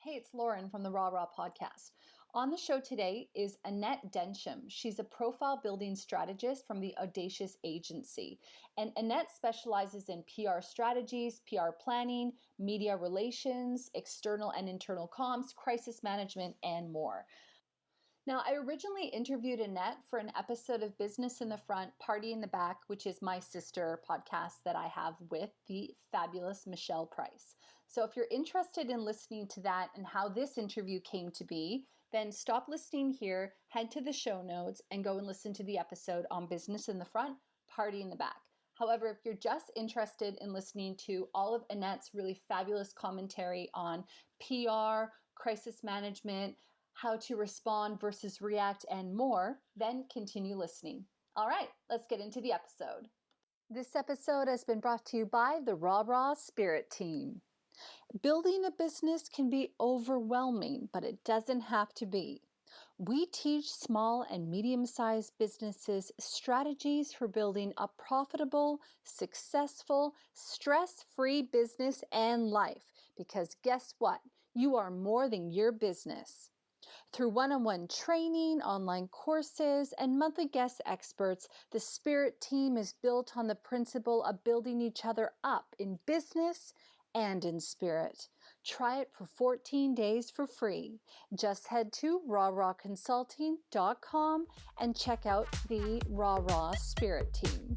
Hey, it's Lauren from the Raw podcast. On the show today is Annette Densham. She's a profile building strategist from the Audacious Agency. And Annette specializes in PR strategies, PR planning, media relations, external and internal comms, crisis management, and more. Now, I originally interviewed Annette for an episode of Business in the Front, Party in the Back, which is my sister podcast that I have with the fabulous Michelle Price. So if you're interested in listening to that and how this interview came to be, then stop listening here, head to the show notes, and go and listen to the episode on Business in the Front, Party in the Back. However, if you're just interested in listening to all of Annette's really fabulous commentary on PR, crisis management, how to respond versus react, and more, then continue listening. All right, let's get into the episode. This episode has been brought to you by the Raw Spirit Team. Building a business can be overwhelming, but it doesn't have to be. We teach small and medium-sized businesses strategies for building a profitable, successful, stress-free business and life. Because guess what? You are more than your business. Through one-on-one training, online courses, and monthly guest experts, the Spirit Team is built on the principle of building each other up in business and in spirit. Try it for 14 days for free. Just head to rawconsulting.com and check out the Raw Spirit Team.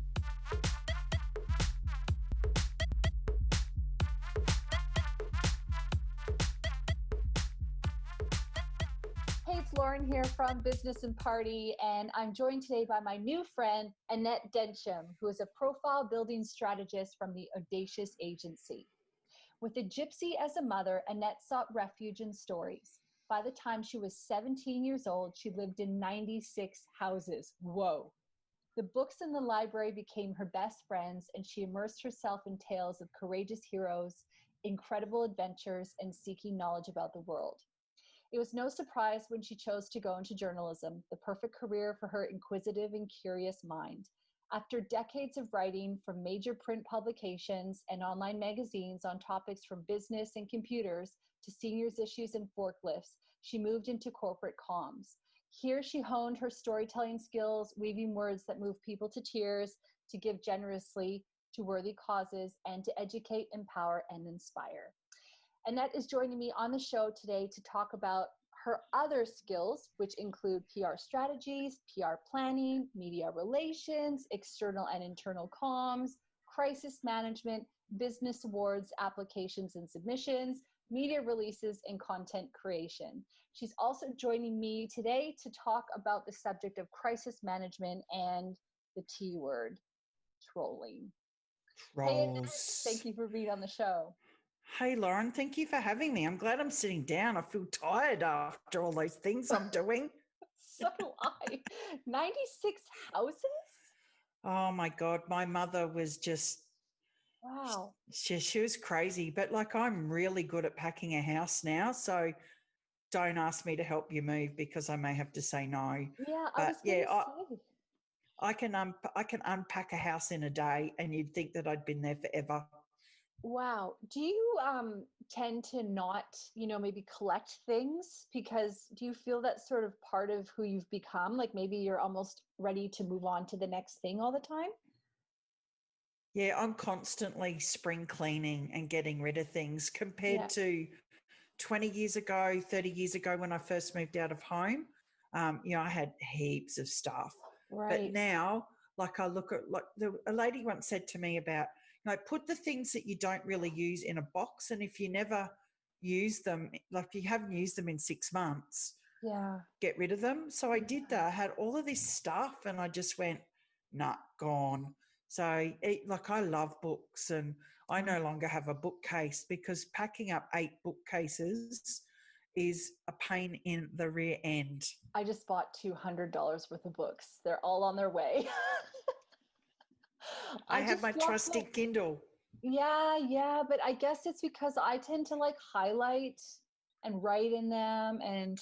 Hey, it's Lauren here from Business and Party, and I'm joined today by my new friend, Annette Densham, who is a profile building strategist from the Audacious Agency. With a gypsy as a mother, Annette sought refuge in stories. By the time she was 17 years old, she lived in 96 houses. Whoa. The books in the library became her best friends, and she immersed herself in tales of courageous heroes, incredible adventures, and seeking knowledge about the world. It was no surprise when she chose to go into journalism, the perfect career for her inquisitive and curious mind. After decades of writing for major print publications and online magazines on topics from business and computers to seniors issues and forklifts, she moved into corporate comms. Here she honed her storytelling skills, weaving words that move people to tears, to give generously to worthy causes, and to educate, empower, and inspire. Annette is joining me on the show today to talk about her other skills, which include PR strategies, PR planning, media relations, external and internal comms, crisis management, business awards, applications and submissions, media releases, and content creation. She's also joining me today to talk about the subject of crisis management and the T word, trolling. Hey, Annette, thank Trolls. you for being on the show. Hey, Lauren, thank you for having me. I'm glad I'm sitting down. I feel tired after all those things I'm doing. So do I. 96 houses? Oh, my God. My mother was just, Wow. she was crazy. But, like, I'm really good at packing a house now. So don't ask me to help you move because I may have to say no. Yeah, I But, was going yeah, to say. I can unpack a house in a day and you'd think that I'd been there forever. Wow. Do you tend to not, maybe collect things because do you feel that's sort of part of who you've become? Like maybe you're almost ready to move on to the next thing all the time? Yeah, I'm constantly spring cleaning and getting rid of things Yeah. compared to 20 years ago, 30 years ago when I first moved out of home. I had heaps of stuff. But Right. now, like I look at, like a lady once said to me about, put the things that you don't really use in a box. And if you never use them, like you haven't used them in 6 months, Yeah. get rid of them. So I did that. I had all of this stuff and I just went, nah, gone. So, I love books and I no longer have a bookcase because packing up 8 bookcases is a pain in the rear end. I just bought $200 worth of books. They're all on their way. I I have my just love trusty books. Kindle. Yeah, but I guess it's because I tend to like highlight and write in them. And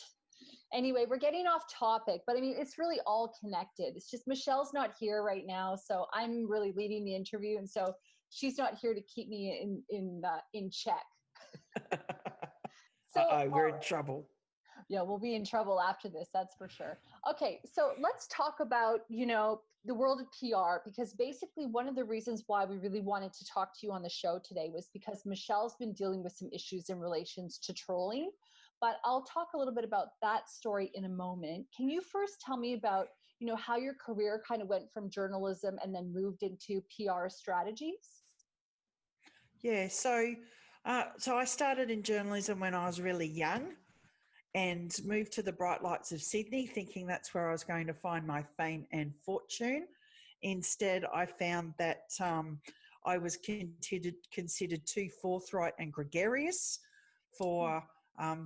anyway, we're getting off topic, but I mean, it's really all connected. It's just Michelle's not here right now, so I'm really leading the interview, and so she's not here to keep me in check. So, We're in trouble. yeah, we'll be in trouble after this, that's for sure. Okay, so let's talk about, the world of PR, because basically one of the reasons why we really wanted to talk to you on the show today was because Michelle's been dealing with some issues in relations to trolling. But I'll talk a little bit about that story in a moment. Can you first tell me about, how your career kind of went from journalism and then moved into PR strategies? Yeah, so I started in journalism when I was really young and moved to the bright lights of Sydney, thinking that's where I was going to find my fame and fortune. Instead, I found that I was considered too forthright and gregarious for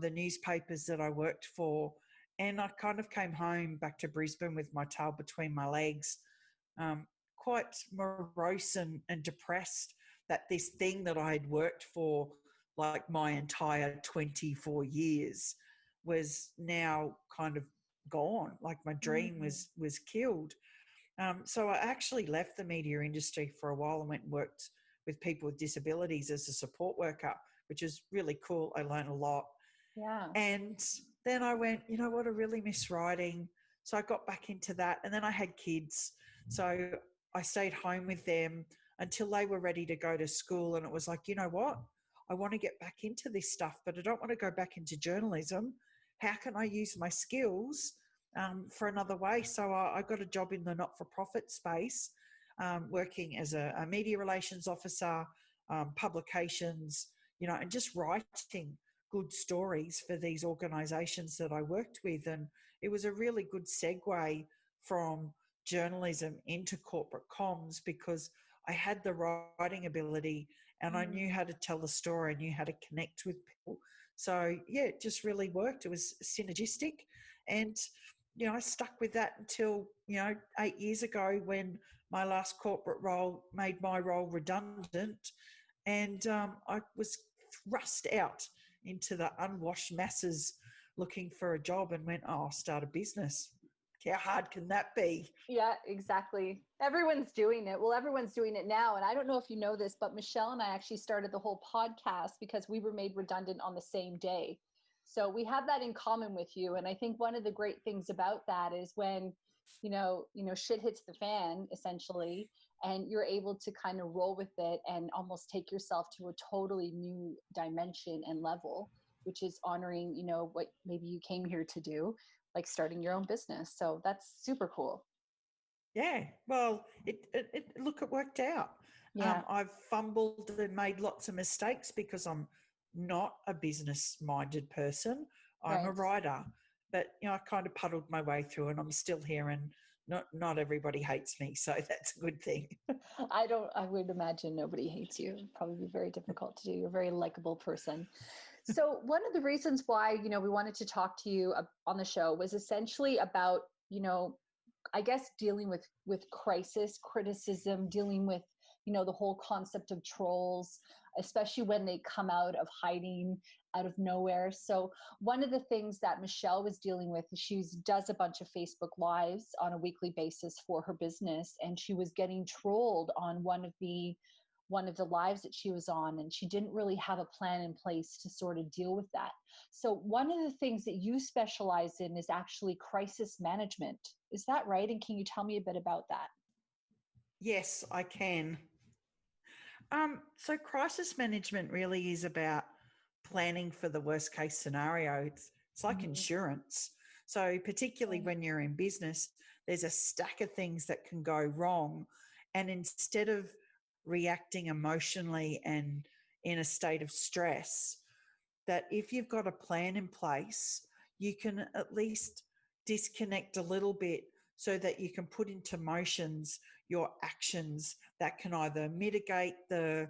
the newspapers that I worked for. And I kind of came home back to Brisbane with my tail between my legs, quite morose and depressed that this thing that I had worked for like my entire 24 years was now kind of gone. Like my dream was killed. So I actually left the media industry for a while and went and worked with people with disabilities as a support worker, which is really cool. I learned a lot. Yeah. And then I went, you know what, I really miss writing. So I got back into that. And then I had kids. So I stayed home with them until they were ready to go to school. And it was like, you know what? I want to get back into this stuff, but I don't want to go back into journalism. How can I use my skills for another way? So I got a job in the not-for-profit space, working as a media relations officer, publications, and just writing good stories for these organisations that I worked with. And it was a really good segue from journalism into corporate comms because I had the writing ability and I knew how to tell a story, I knew how to connect with people. So, yeah, it just really worked. It was synergistic. And, I stuck with that until, 8 years ago when my last corporate role made my role redundant. And I was thrust out into the unwashed masses looking for a job and went, oh, I'll start a business. How hard can that be? Yeah, exactly. Everyone's doing it. Well, everyone's doing it now. And I don't know if you know this, but Michelle and I actually started the whole podcast because we were made redundant on the same day. So we have that in common with you. And I think one of the great things about that is when, shit hits the fan, essentially, and you're able to kind of roll with it and almost take yourself to a totally new dimension and level, which is honoring, what maybe you came here to do, like starting your own business. So that's super cool. Yeah, well, it worked out. Yeah. I've fumbled and made lots of mistakes because I'm not a business-minded person. I'm a Right. writer, but I kind of puddled my way through, and I'm still here. And not everybody hates me, so that's a good thing. I would imagine nobody hates you. It'd probably be very difficult to do. You're a very likable person. So one of the reasons why, we wanted to talk to you on the show was essentially about, I guess dealing with crisis, criticism, dealing with, the whole concept of trolls, especially when they come out of hiding, out of nowhere. So one of the things that Michelle was dealing with is she does a bunch of Facebook Lives on a weekly basis for her business, and she was getting trolled on one of the lives that she was on, and she didn't really have a plan in place to sort of deal with that. So one of the things that you specialize in is actually crisis management. Is that right? And can you tell me a bit about that? Yes, I can. So crisis management really is about planning for the worst case scenario. It's like Mhm. insurance. So particularly Right. when you're in business, there's a stack of things that can go wrong. And instead of reacting emotionally and in a state of stress, that if you've got a plan in place, you can at least disconnect a little bit so that you can put into motions your actions that can either mitigate the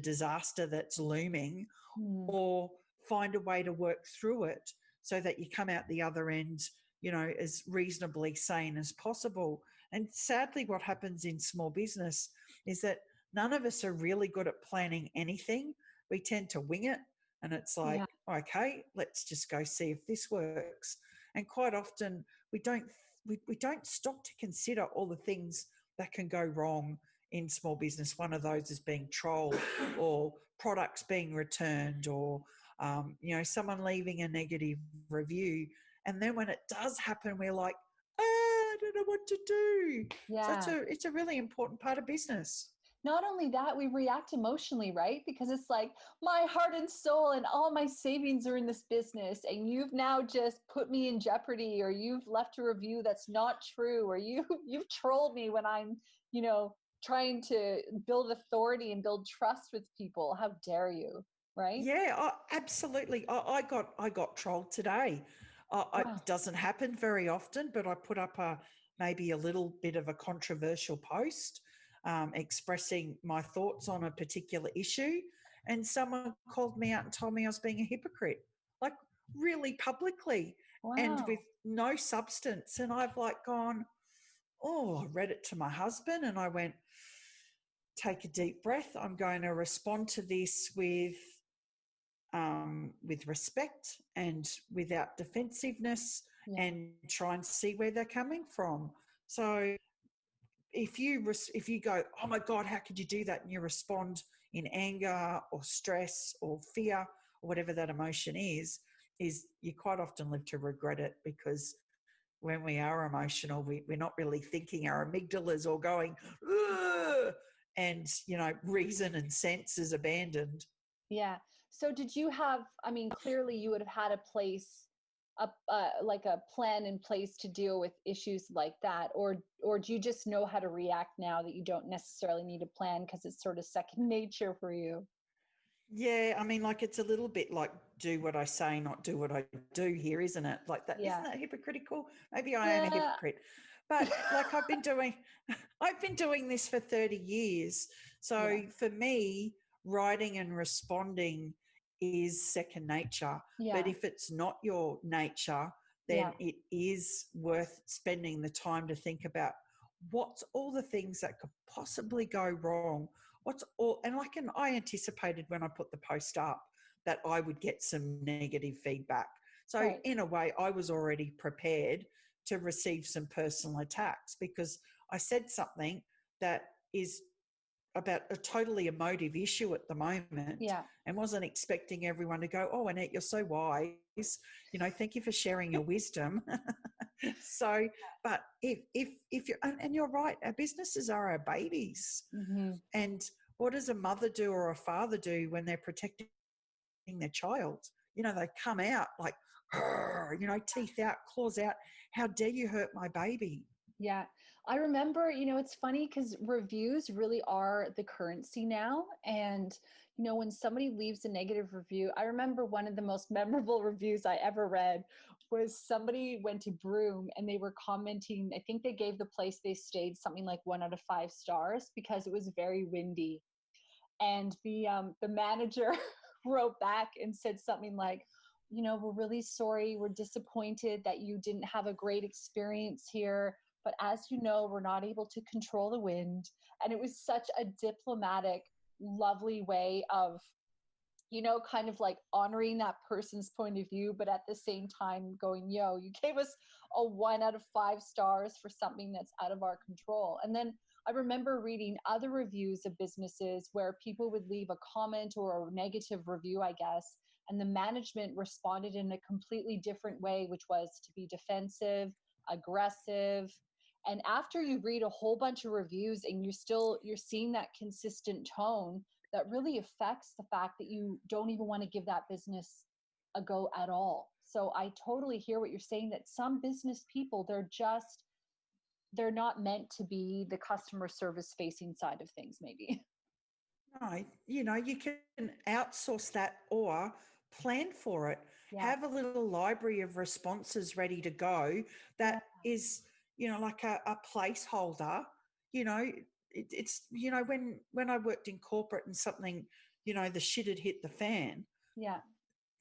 disaster that's looming Mm. or find a way to work through it so that you come out the other end, as reasonably sane as possible. And sadly, what happens in small business is that none of us are really good at planning anything. We tend to wing it. And it's like, Yeah. okay, let's just go see if this works. And quite often we don't stop to consider all the things that can go wrong in small business. One of those is being trolled or products being returned or someone leaving a negative review. And then when it does happen, we're like, I don't know what to do. So Yeah. it's a really important part of business. Not only that, we react emotionally, right? Because it's like my heart and soul and all my savings are in this business, and you've now just put me in jeopardy, or you've left a review that's not true, or you've trolled me when I'm, you know, trying to build authority and build trust with people. How dare you, right? Yeah, absolutely. I got trolled today. Wow. It doesn't happen very often, but I put up maybe a little bit of a controversial post expressing my thoughts on a particular issue, and someone called me out and told me I was being a hypocrite, like really publicly and with Wow. no substance. And I've like gone, oh, I read it to my husband and I went, take a deep breath. I'm going to respond to this with respect and without defensiveness, Yeah. and try and see where they're coming from. So if you go, oh my God, how could you do that? And you respond in anger or stress or fear or whatever that emotion is you quite often live to regret it, because when we are emotional, we're not really thinking. Our amygdalas all going, ugh, and reason and sense is abandoned. Yeah. So did you have, I mean, clearly you would have had a place, like a plan in place to deal with issues like that, or do you just know how to react now that you don't necessarily need a plan because it's sort of second nature for you? Yeah, I mean, like it's a little bit like do what I say, not do what I do here, isn't it? Like that, isn't Yeah. that hypocritical? Maybe I am a Yeah. hypocrite. But like I've been doing this for 30 years. Yeah. So for me, writing and responding is second nature. But Yeah. if it's not your nature, Yeah. then it is worth spending the time to think about what's all the things that could possibly go wrong. What's all, and I anticipated when I put the post up that I would get some negative feedback. So Right. in a way, I was already prepared to receive some personal attacks, because I said something that is about a totally emotive issue at the moment, Yeah. and wasn't expecting everyone to go, oh, Annette, you're so wise. Thank you for sharing your wisdom. So, but if you're, and you're right, our businesses are our babies. Hmm. And what does a mother do or a father do when they're protecting their child? They come out like, teeth out, claws out. How dare you hurt my baby? Yeah. I remember, it's funny because reviews really are the currency now. And, when somebody leaves a negative review, I remember one of the most memorable reviews I ever read was somebody went to Broome and they were commenting. I think they gave the place they stayed something like 1 out of 5 stars because it was very windy. And the manager wrote back and said something like, we're really sorry, we're disappointed that you didn't have a great experience here, but as you know, we're not able to control the wind. And it was such a diplomatic, lovely way of, kind of like honoring that person's point of view, but at the same time going, yo, you gave us a 1 out of 5 stars for something that's out of our control. And then I remember reading other reviews of businesses where people would leave a comment or a negative review, I guess, and the management responded in a completely different way, which was to be defensive, aggressive. And after you read a whole bunch of reviews and you're seeing that consistent tone, that really affects the fact that you don't even want to give that business a go at all. So I totally hear what you're saying, that some business people, they're not meant to be the customer service facing side of things, maybe. No, you can outsource that or plan for it. Yeah. Have a little library of responses ready to go Yeah. that is, like a placeholder. It's when I worked in corporate and something, the shit had hit the fan, Yeah.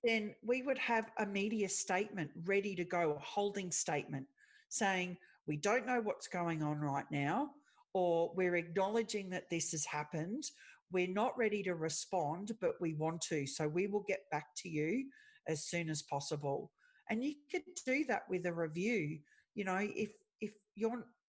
then we would have a media statement ready to go, a holding statement saying, we don't know what's going on right now, or we're acknowledging that this has happened. We're not ready to respond, but we want to. So we will get back to you as soon as possible. And you could do that with a review.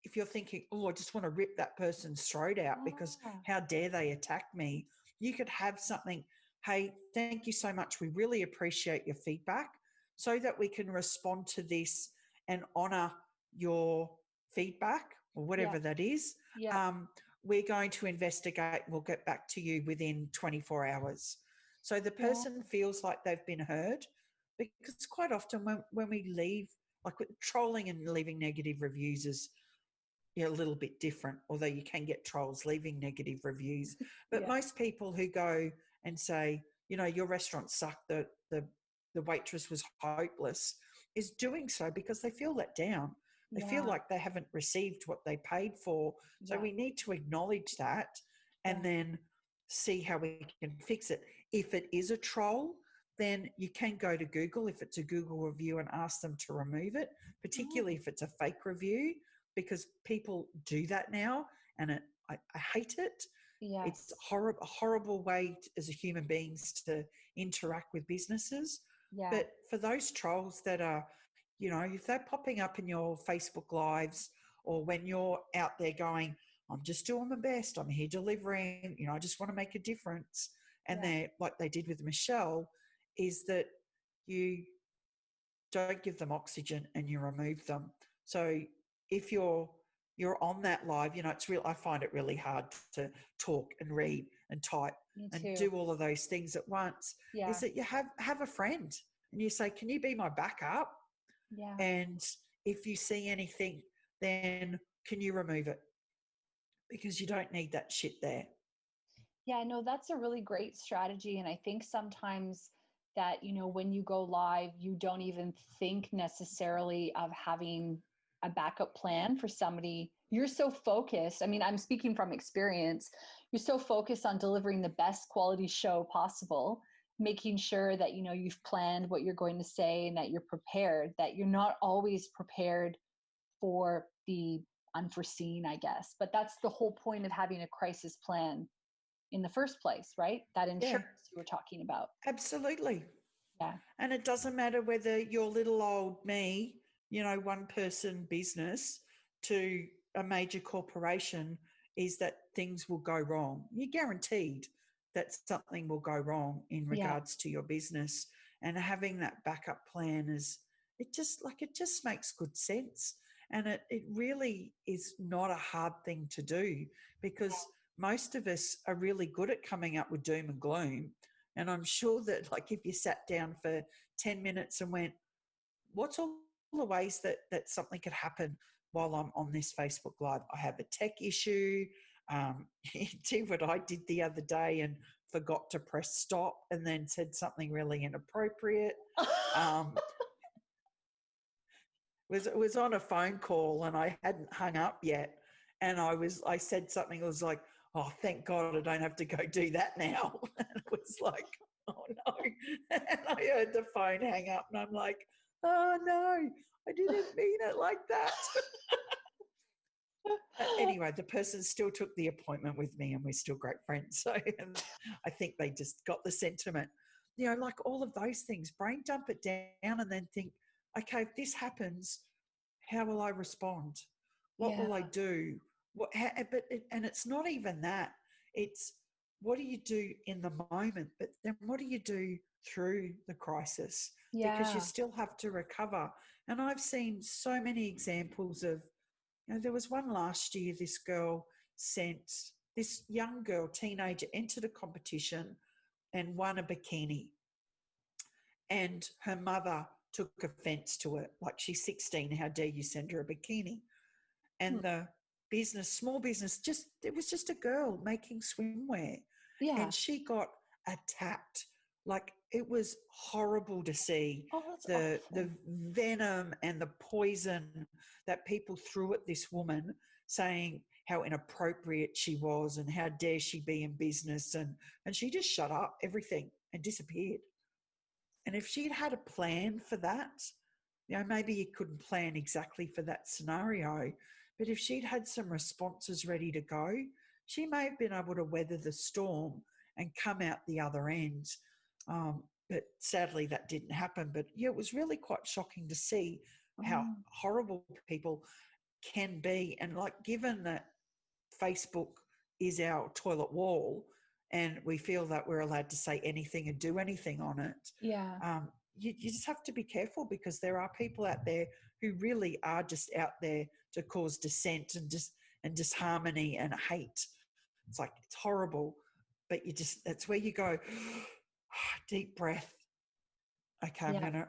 If you're thinking, oh, I just want to rip that person's throat out because Yeah. how dare they attack me, you could have something. hey, thank you so much. We really appreciate your feedback so that we can respond to this and honour your feedback or Yeah. whatever that is. Yeah. Um, we're going to investigate. We'll get back to you within 24 hours. So the Yeah. person feels like they've been heard, because quite often when we leave, like with trolling and leaving negative reviews is, a little bit different, although you can get trolls leaving negative reviews. But Yeah. most people who go and say, your restaurant sucked, the waitress was hopeless, is doing so because they feel let down. They feel Yeah. like they haven't received what they paid for. So Yeah. we need to acknowledge that and Yeah. then see how we can fix it. If it is a troll, then you can go to Google if it's a Google review and ask them to remove it, Oh, particularly if it's a fake review, because people do that now, and I hate it. It's yes. a horrible way as a human beings to interact with businesses. Yeah. But for those trolls that are, if they're popping up in your Facebook lives, or when you're out there going, I'm just doing my best, I'm here delivering, I just want to make a difference. And Yeah. they're like they did with Michelle, is that you don't give them oxygen and you remove them. So if you're on that live, it's real. I find it really hard to talk and read and type Me and too. do all of those things at once. Is Yeah. that you have a friend and you say, can you be my backup? Yeah. And if you see anything, then can you remove it? Because you don't need that shit there. Yeah, no, that's a really great strategy. And I think sometimes that, when you go live, you don't even think necessarily of having a backup plan for somebody. You're so focused. I mean, I'm speaking from experience. You're so focused on delivering the best quality show possible, making sure that, you've planned what you're going to say and that you're prepared, that you're not always prepared for the unforeseen, I guess. But that's the whole point of having a crisis plan in the first place, right? That Yeah, insurance you were talking about. absolutely. Yeah. And it doesn't matter whether you're little old me, one person business, to a major corporation, is that things will go wrong. You're guaranteed that something will go wrong in Yeah. regards to your business. And having that backup plan it just makes good sense. And it really is not a hard thing to do, because most of us are really good at coming up with doom and gloom. And I'm sure that, like, if you sat down for 10 minutes and went, what's all the ways that something could happen while I'm on this Facebook Live? I have a tech issue. Do what I did the other day and forgot to press stop and then said something really inappropriate. Um, was on a phone call and I hadn't hung up yet. And I said something that was like, oh, thank God I don't have to go do that now. And it was like, oh no. And I heard the phone hang up and I'm like, oh no, I didn't mean it like that. Anyway, the person still took the appointment with me and we're still great friends. So I think they just got the sentiment. Like all of those things, brain dump it down and then think, okay, if this happens, how will I respond? What Yeah. will I do? And it's not even that. It's what do you do in the moment, but then what do you do through the crisis? Because you Yeah. still have to recover. And I've seen so many examples of, there was one last year, this young girl, teenager, entered a competition and won a bikini. And her mother took offense to it. Like, she's 16. How dare you send her a bikini? Hmm. And the small business, it was just a girl making swimwear. Yeah. And she got attacked. Like, it was horrible to see Oh, that's the awful. venom and the poison that people threw at this woman, saying how inappropriate she was and how dare she be in business. And she just shut up everything and disappeared. And if she'd had a plan for that, maybe you couldn't plan exactly for that scenario, but if she'd had some responses ready to go, she may have been able to weather the storm and come out the other end. But sadly, that didn't happen. But yeah, it was really quite shocking to see how Oh, horrible people can be. And like, given that Facebook is our toilet wall, and we feel that we're allowed to say anything and do anything on it. Yeah. You just have to be careful, because there are people out there who really are just out there to cause dissent and disharmony and hate. It's like, it's horrible, but that's where you go, deep breath. Okay, Yeah.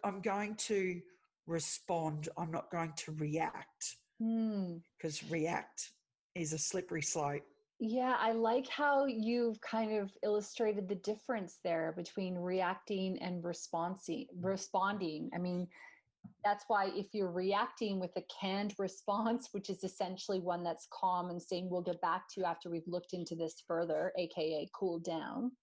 I'm going to respond. I'm not going to react, Mm. because react is a slippery slope. Yeah, I like how you've kind of illustrated the difference there between reacting and responding. I mean, that's why if you're reacting with a canned response, which is essentially one that's calm and saying, we'll get back to you after we've looked into this further, AKA cool down,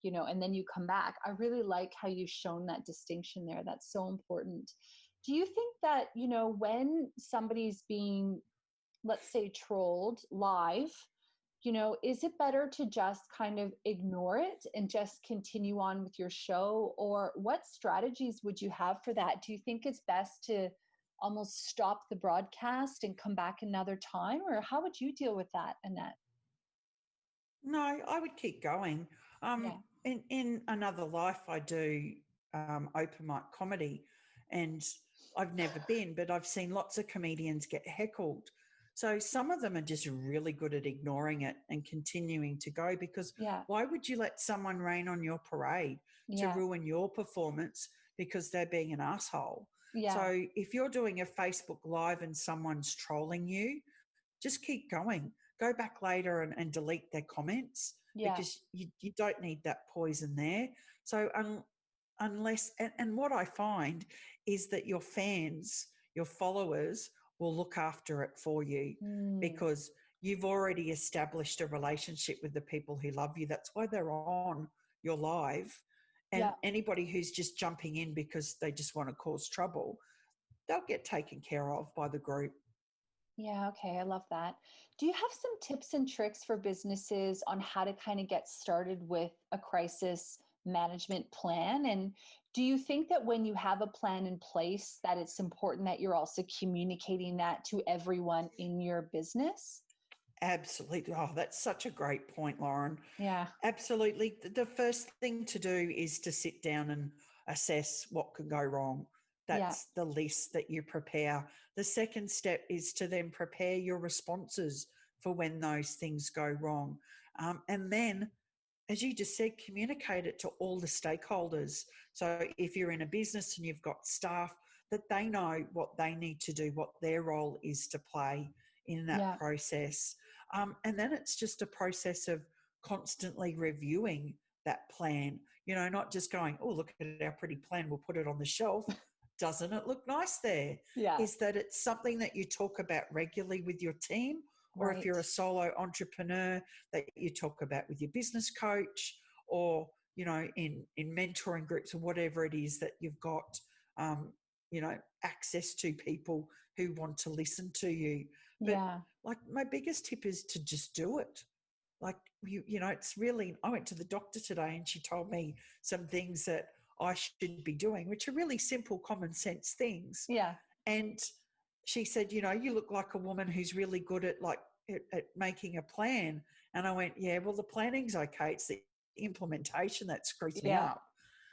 and then you come back. I really like how you've shown that distinction there. That's so important. Do you think that, when somebody's being, let's say, trolled live, is it better to just kind of ignore it and just continue on with your show? Or what strategies would you have for that? Do you think it's best to almost stop the broadcast and come back another time? Or how would you deal with that, Annette? No, I would keep going. Yeah. In another life, I do open mic comedy, and I've never been, but I've seen lots of comedians get heckled. So some of them are just really good at ignoring it and continuing to go, because Yeah. why would you let someone rain on your parade to Yeah. ruin your performance because they're being an asshole? Yeah. So if you're doing a Facebook Live and someone's trolling you, just keep going. Go back later and delete their comments, Yeah. because you don't need that poison there. So unless, and what I find is that your fans, your followers will look after it for you, Mm. because you've already established a relationship with the people who love you. That's why they're on your live. And Yeah. anybody who's just jumping in because they just want to cause trouble, they'll get taken care of by the group. Yeah, okay, I love that. Do you have some tips and tricks for businesses on how to kind of get started with a crisis management plan? And do you think that when you have a plan in place that it's important that you're also communicating that to everyone in your business? Absolutely. Oh, that's such a great point, Lauren. Yeah. Absolutely. The first thing to do is to sit down and assess what could go wrong. Yeah. That's the list that you prepare. The second step is to then prepare your responses for when those things go wrong. And then, as you just said, communicate it to all the stakeholders. So if you're in a business and you've got staff, that they know what they need to do, what their role is to play in that Yeah. process. And then it's just a process of constantly reviewing that plan, not just going, oh, look at our pretty plan, we'll put it on the shelf. Doesn't it look nice there? Yeah. Is that it's something that you talk about regularly with your team, or if Right. you're a solo entrepreneur, that you talk about with your business coach, or in mentoring groups, or whatever it is that you've got access to people who want to listen to you. But Yeah. like, my biggest tip is to just do it. Like, it's really, I went to the doctor today and she told me some things that I should be doing, which are really simple, common sense things. Yeah. And she said, you look like a woman who's really good at making a plan. And I went, yeah, well, the planning's okay. It's the implementation that screws me Yeah. up.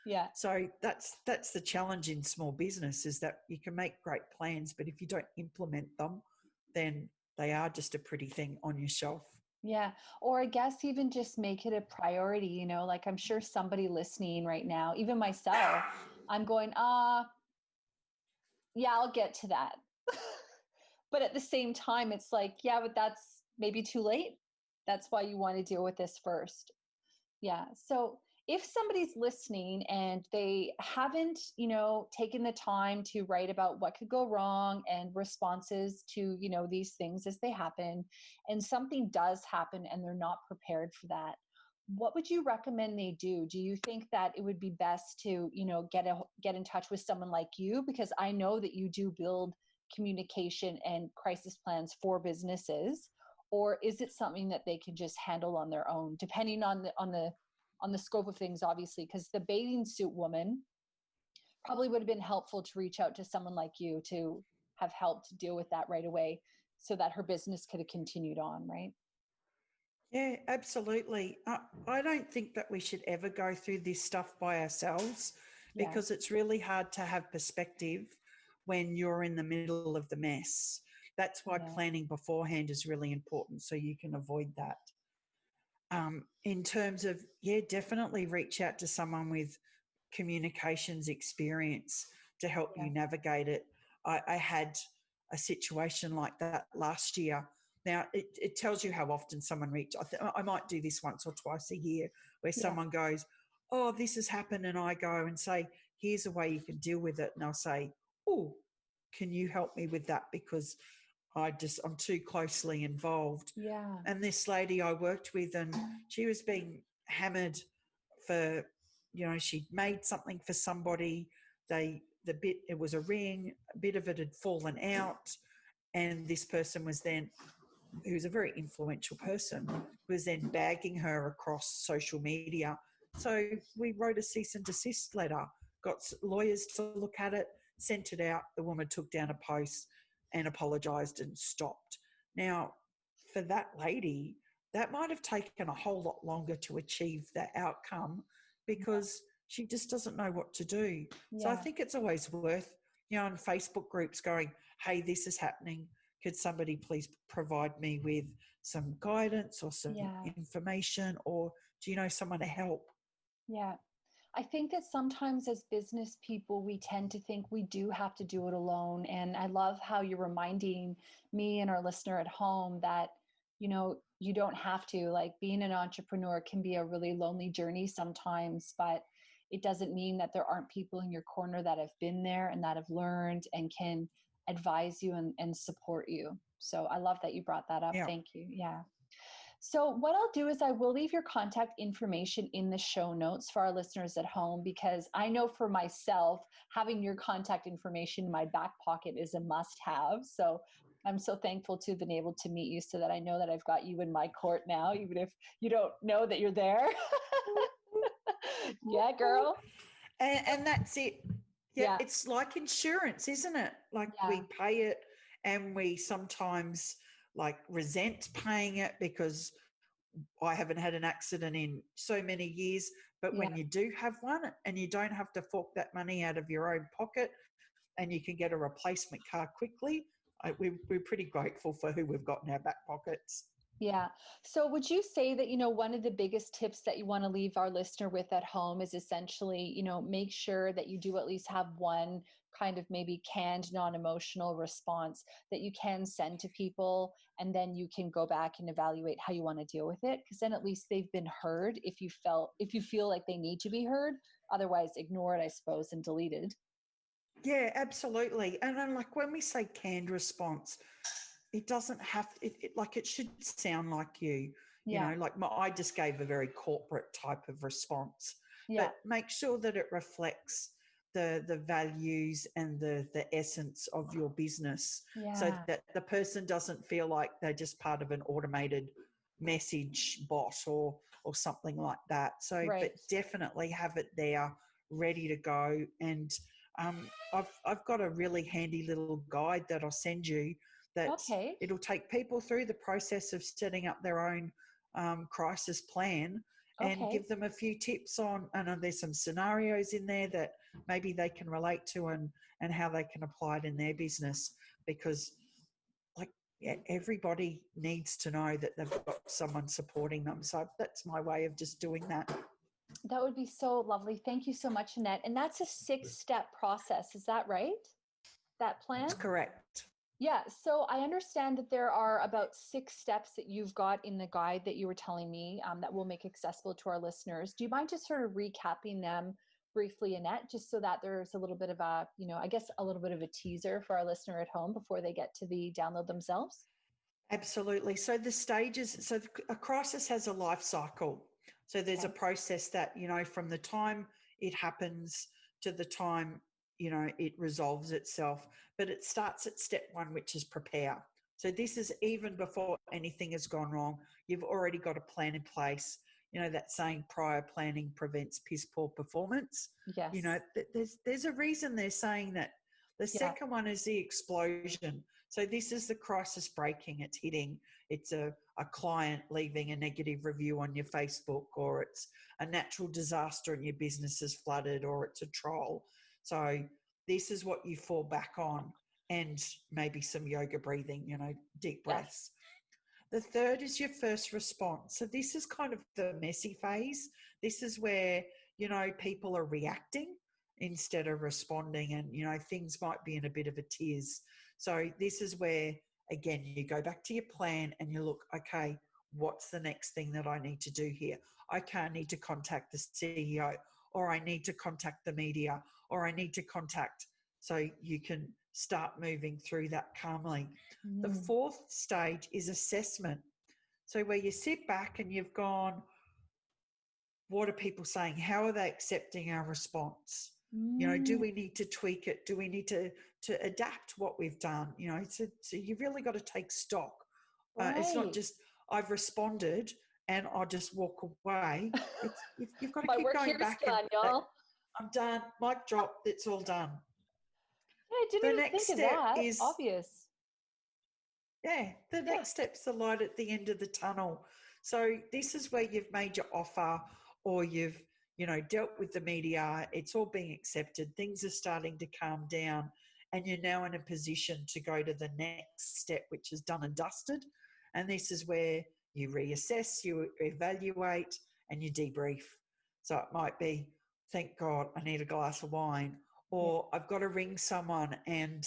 Yeah. So that's the challenge in small business, is that you can make great plans, but if you don't implement them, then they are just a pretty thing on your shelf. Yeah. Or I guess even just make it a priority, like I'm sure somebody listening right now, even myself, I'm going, yeah, I'll get to that. But at the same time, it's like, yeah, but that's maybe too late. That's why you want to deal with this first. Yeah. So if somebody's listening and they haven't, taken the time to write about what could go wrong and responses to, these things as they happen, and something does happen and they're not prepared for that, what would you recommend they do? Do you think that it would be best to, get in touch with someone like you? Because I know that you do build communication and crisis plans for businesses. Or is it something that they can just handle on their own, depending on the scope of things, obviously, because the bathing suit woman probably would have been helpful to reach out to someone like you to have helped deal with that right away so that her business could have continued on, right? Yeah, absolutely. I don't think that we should ever go through this stuff by ourselves Yeah, because it's really hard to have perspective when you're in the middle of the mess. That's why yeah, planning beforehand is really important so you can avoid that. In terms of, yeah, definitely reach out to someone with communications experience to help yeah, you navigate it. I had a situation like that last year. Now, it tells you how often someone I might do this once or twice a year where yeah, someone goes, oh, this has happened. And I go and say, here's a way you can deal with it. And I'll say, oh, can you help me with that? Because I'm too closely involved. yeah, And this lady I worked with, and she was being hammered for, she made something for somebody. It was a ring, a bit of it had fallen out. And this person was then, who's a very influential person, was then bagging her across social media. So we wrote a cease and desist letter, got lawyers to look at it, sent it out. The woman took down a post and apologised and stopped. Now, for that lady, that might have taken a whole lot longer to achieve that outcome because she just doesn't know what to do. So I yeah, think it's always worth, in Facebook groups going, hey, this is happening. Could somebody please provide me with some guidance or some yeah, information, or do you know someone to help? yeah. I think that sometimes as business people, we tend to think we do have to do it alone. And I love how you're reminding me and our listener at home that, you don't have to. Like, being an entrepreneur can be a really lonely journey sometimes, but it doesn't mean that there aren't people in your corner that have been there and that have learned and can advise you and support you. So I love that you brought that up. Yeah. Thank you. Yeah. So, what I'll do is I will leave your contact information in the show notes for our listeners at home, because I know for myself, having your contact information in my back pocket is a must have. So, I'm so thankful to have been able to meet you so that I know that I've got you in my court now, even if you don't know that you're there. Yeah, girl. And that's it. Yeah, Yeah, it's like insurance, isn't it? Like yeah, we pay it and we sometimes like resent paying it because I haven't had an accident in so many years. But yeah. when you do have one and you don't have to fork that money out of your own pocket and you can get a replacement car quickly, we're pretty grateful for who we've got in our back pockets. Yeah. So would you say that, one of the biggest tips that you want to leave our listener with at home is essentially, make sure that you do at least have one kind of maybe canned, non-emotional response that you can send to people, and then you can go back and evaluate how you want to deal with it. Because then at least they've been heard if you feel like they need to be heard. Otherwise, ignore it, I suppose, and delete it. Yeah, absolutely. And then, like, when we say canned response, it doesn't have like it should sound like Yeah. like I just gave a very corporate type of response, Yeah. but make sure that it reflects the values and the essence of your business, so Yeah. that the person doesn't feel like they're just part of an automated message bot or something like that. So, but Right. definitely have it there ready to go. And I've got a really handy little guide that I'll send you that Okay. it'll take people through the process of setting up their own crisis plan and Okay. give them a few tips on, and there's some scenarios in there that maybe they can relate to, and how they can apply it in their business, because like, yeah, everybody needs to know that they've got someone supporting them. So that's my way of just doing that. That would be so lovely. Thank you so much, Annette. And that's a 6-step process. Is that right? That plan? That's correct. Yeah. So I understand that there are about 6 steps that you've got in the guide that you were telling me, that we'll make accessible to our listeners. Do you mind just sort of recapping them briefly, Annette, just so that there's a little bit of a, I guess a little bit of a teaser for our listener at home before they get to the download themselves? Absolutely. So the stages, so a crisis has a life cycle. So there's a Okay. process that, from the time it happens to the time, it resolves itself. But it starts at step one, which is prepare. So this is even before anything has gone wrong. You've already got a plan in place. That saying, prior planning prevents piss poor performance. Yes. There's a reason they're saying that The Yeah. second one is the explosion. So this is the crisis breaking. It's hitting. It's a client leaving a negative review on your Facebook, or it's a natural disaster and your business is flooded, or it's a troll. So this is what you fall back on, and maybe some yoga breathing, deep Yes. breaths. The third is your first response. So this is kind of the messy phase. This is where, people are reacting instead of responding, and, things might be in a bit of a tears. So this is where, again, you go back to your plan and you look, okay, what's the next thing that I need to do here? Okay, I need to contact the CEO, or I need to contact the media, or I need to contact, so you can start moving through that calmly. The fourth stage is assessment. So where you sit back and you've gone, what are people saying? How are they accepting our response? Do we need to tweak it? Do we need to adapt what we've done? So you've really got to take stock. It's not just I've responded and I'll just walk away. You've got to My keep work going here is back done, y'all. I'm done. Mic drop. It's all done. Yeah, I didn't The even next think of step that. is Obvious. the next step's the light at the end of the tunnel. So this is where you've made your offer, or you've dealt with the media. It's all being accepted. Things are starting to calm down, and you're now in a position to go to the next step, which is done and dusted. And this is where you reassess, you evaluate, and you debrief. So it might be, thank God, I need a glass of wine, or I've got to ring someone and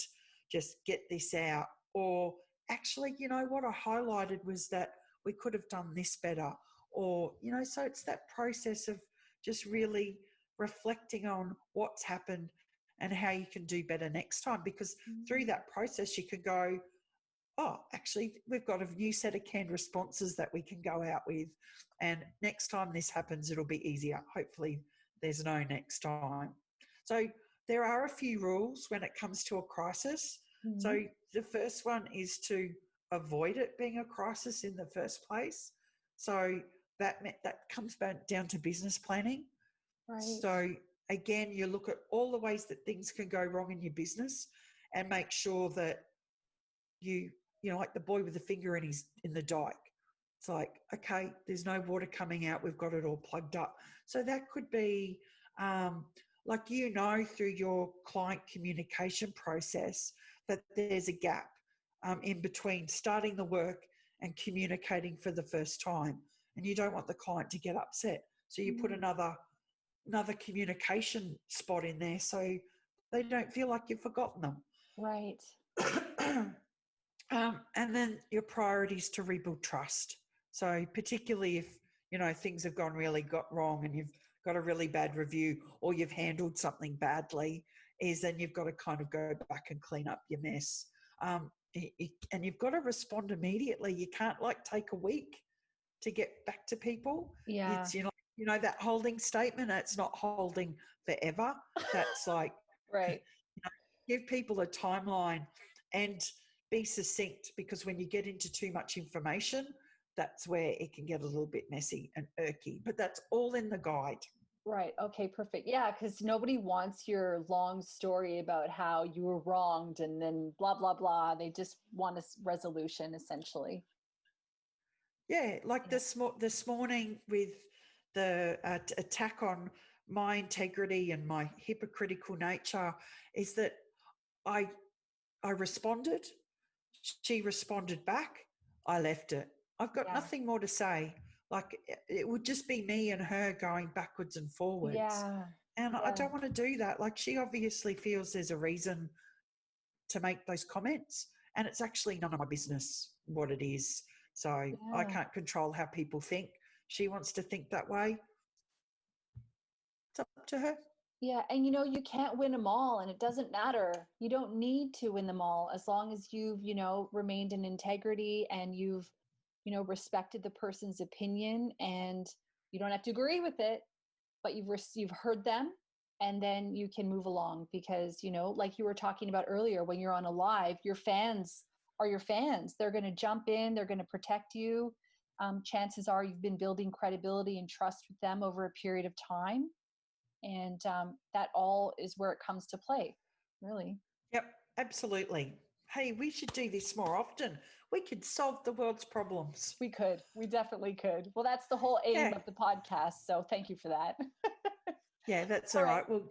just get this out, or actually, what I highlighted was that we could have done this better, or, so it's that process of just really reflecting on what's happened and how you can do better next time, because through that process you can go, oh, actually, we've got a new set of canned responses that we can go out with, and next time this happens, it'll be easier. Hopefully there's no next time. So there are a few rules when it comes to a crisis. So the first one is to avoid it being a crisis in the first place. So that comes back down to business planning. Right. So again, you look at all the ways that things can go wrong in your business, and make sure that like the boy with the finger in the dike. It's like, okay, there's no water coming out. We've got it all plugged up. So that could be through your client communication process, that there's a gap in between starting the work and communicating for the first time. And you don't want the client to get upset. So you put another communication spot in there so they don't feel like you've forgotten them. Right. And then your priorities to rebuild trust. So particularly if, things have got wrong and you've got a really bad review, or you've handled something badly, is then you've got to kind of go back and clean up your mess. And you've got to respond immediately. You can't take a week to get back to people. Yeah. It's, that holding statement, that's not holding forever. That's like, right. Give people a timeline and be succinct, because when you get into too much information, that's where it can get a little bit messy and irky. But that's all in the guide. Right. Okay, perfect. Yeah, because nobody wants your long story about how you were wronged and then blah, blah, blah. They just want a resolution, essentially. Yeah, this morning with the attack on my integrity and my hypocritical nature, is that I responded, she responded back, I left it. I've got nothing more to say. It would just be me and her going backwards and forwards. Yeah. And I don't want to do that. She obviously feels there's a reason to make those comments, and it's actually none of my business what it is. So I can't control how people think. She wants to think that way. It's up to her. Yeah. And you can't win them all, and it doesn't matter. You don't need to win them all, as long as you've, remained in integrity and you've, respected the person's opinion, and you don't have to agree with it, but you've heard them, and then you can move along, because, like you were talking about earlier, when you're on a live, your fans are your fans. They're going to jump in, they're going to protect you. Chances are you've been building credibility and trust with them over a period of time. And that all is where it comes to play, really. Yep, absolutely. Hey, we should do this more often. We could solve the world's problems. We could. We definitely could. Well, that's the whole aim Yeah, of the podcast. So thank you for that. yeah, that's All all right. right. Well,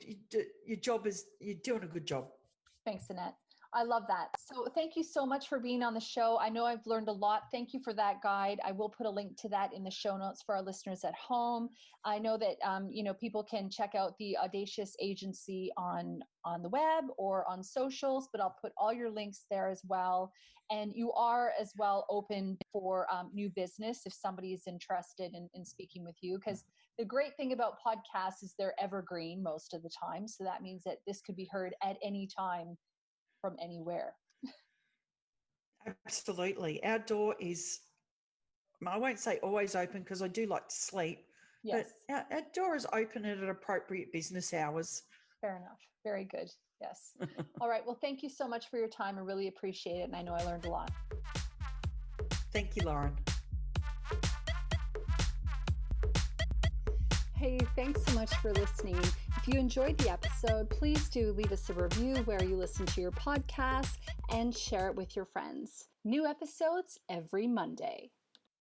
your job is, you're doing a good job. Thanks, Annette. I love that. So thank you so much for being on the show. I know I've learned a lot. Thank you for that guide. I will put a link to that in the show notes for our listeners at home. I know that people can check out the Audacious Agency on the web or on socials, but I'll put all your links there as well. And you are as well open for new business if somebody is interested in speaking with you, because the great thing about podcasts is they're evergreen most of the time. So that means that this could be heard at any time from anywhere. Absolutely. Our door is, I won't say always open because I do like to sleep, Yes, but our door is open at appropriate business hours. fair enough. Very good. Yes. All right. Well, thank you so much for your time. I really appreciate it. And I know I learned a lot. Thank you, Lauren. Hey, thanks so much for listening. If you enjoyed the episode, please do leave us a review where you listen to your podcast and share it with your friends. New episodes every Monday.